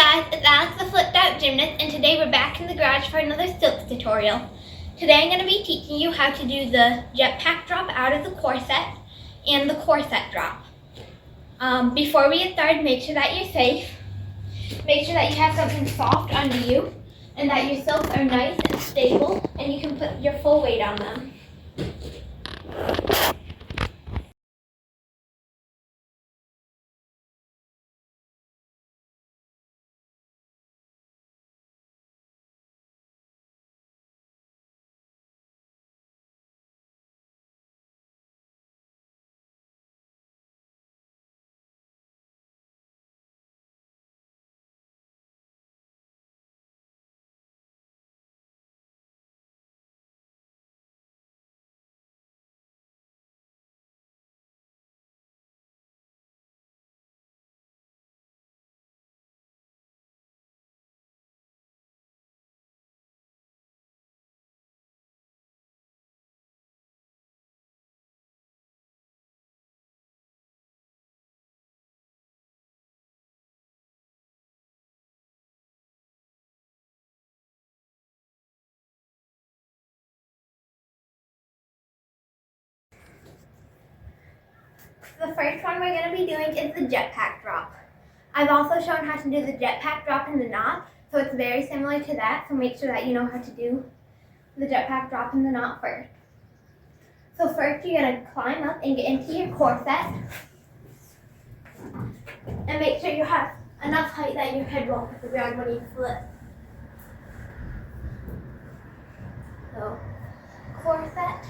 guys, it's Alex the Flipped Out Gymnast, and today we're back in the garage for another silks tutorial. Today I'm going to be teaching you how to do the Jetpack drop out of the corset and the corset drop. Before we get started, make sure that you're safe. Make sure that you have something soft under you and that your silks are nice and stable and you can put your full weight on them. The first one we're going to be doing is the jetpack drop. I've also shown how to do the jetpack drop in the knot, so it's very similar to that, so make sure that you know how to do the jetpack drop in the knot first. So first you're going to climb up and get into your corset, and make sure you have enough height that your head won't hit the ground when you flip. So, corset.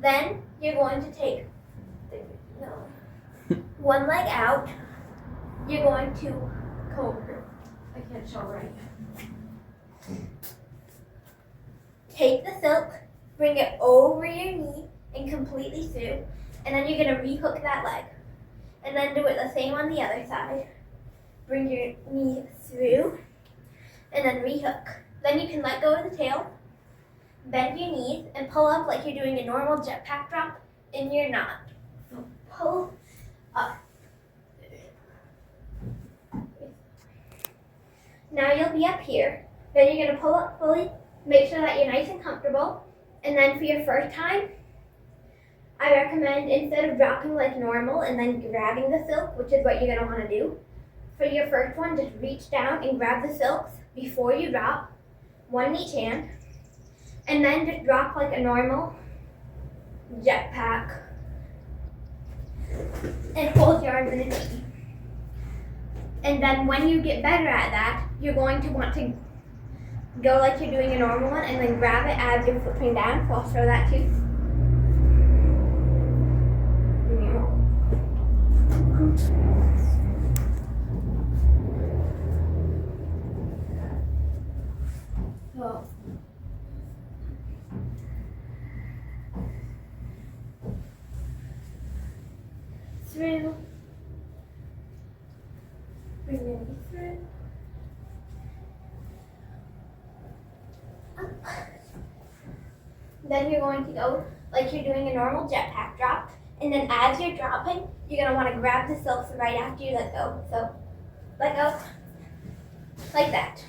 Then you're going to take one leg out. You're going to come over. I can't show right now. Take the silk, bring it over your knee and completely through. And then you're going to rehook that leg. And then do it the same on the other side. Bring your knee through and then rehook. Then you can let go of the tail. Bend your knees and pull up like you're doing a normal jetpack drop in your knot. So pull up. Now you'll be up here. Then you're going to pull up fully, make sure that you're nice and comfortable. And then for your first time, I recommend instead of dropping like normal and then grabbing the silk, which is what you're going to want to do, for your first one, just reach down and grab the silks before you drop, one in each hand. And then just drop like a normal jetpack and fold your arms in a T. And then when you get better at that, you're going to want to go like you're doing a normal one and then grab it as you're flipping down. So I'll show that too. So, through, bring your knee through, up. Then you're going to go like you're doing a normal jetpack drop, and then as you're dropping, you're going to want to grab the silks right after you let go. So, let go, like that.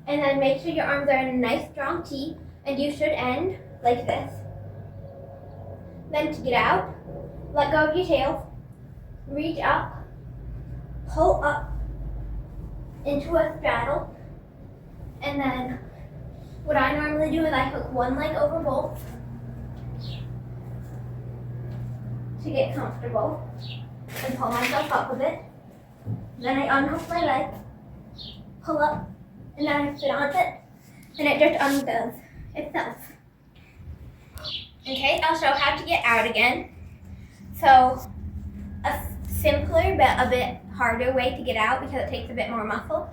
And then make sure your arms are in a nice strong T, and you should end like this. Then to get out, let go of your tails, reach up, pull up into a straddle, and then what I normally do is I hook one leg over both to get comfortable and pull myself up a bit. Then I unhook my leg, pull up, and then I sit on it, and it just undoes itself. Okay, I'll show how to get out again. So, a simpler but a bit harder way to get out because it takes a bit more muscle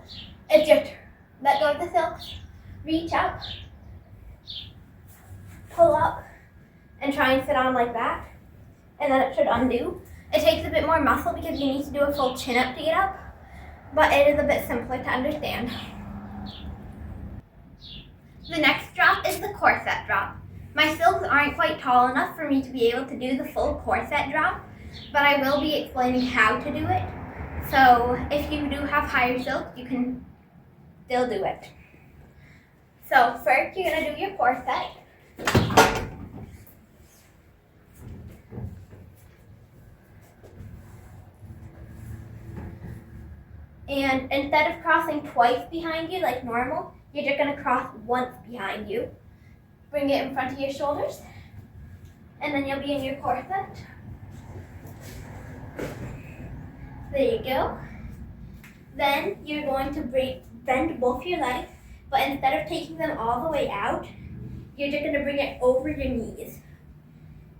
is just let go of the silk, reach up, pull up, and try and sit on like that, and then it should undo. It takes a bit more muscle because you need to do a full chin up to get up, but it is a bit simpler to understand. The next drop is the corset drop. My silks aren't quite tall enough for me to be able to do the full corset drop, but I will be explaining how to do it. So if you do have higher silk, you can still do it. So first you're gonna do your corset. And instead of crossing twice behind you like normal, you're just gonna cross once behind you. Bring it in front of your shoulders, and then you'll be in your corset. There you go. Then you're going to bend both your legs, but instead of taking them all the way out, you're just gonna bring it over your knees.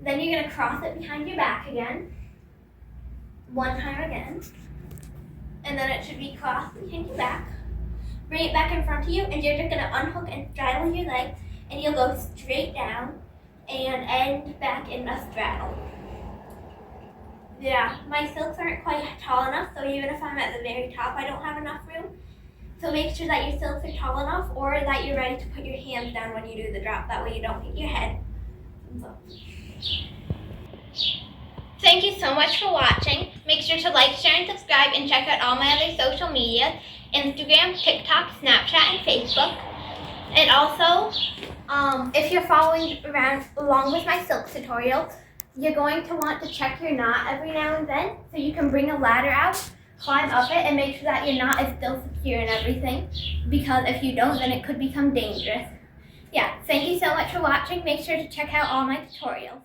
Then you're gonna cross it behind your back again, one time again, and then it should be crossed behind your back. Bring it back in front of you, and you're just gonna unhook and straddle your legs, and you'll go straight down and end back in a straddle. Yeah, my silks aren't quite tall enough, so even if I'm at the very top, I don't have enough room. So make sure that your silks are tall enough, or that you're ready to put your hands down when you do the drop. That way you don't hit your head. Thank you so much for watching. Make sure to like, share, and subscribe, and check out all my other social media: Instagram, TikTok, Snapchat, and Facebook. And also, if you're following along with my silk tutorial, you're going to want to check your knot every now and then, so you can bring a ladder out, climb up it, and make sure that your knot is still secure and everything, because if you don't, then it could become dangerous. Yeah, thank you so much for watching. Make sure to check out all my tutorials.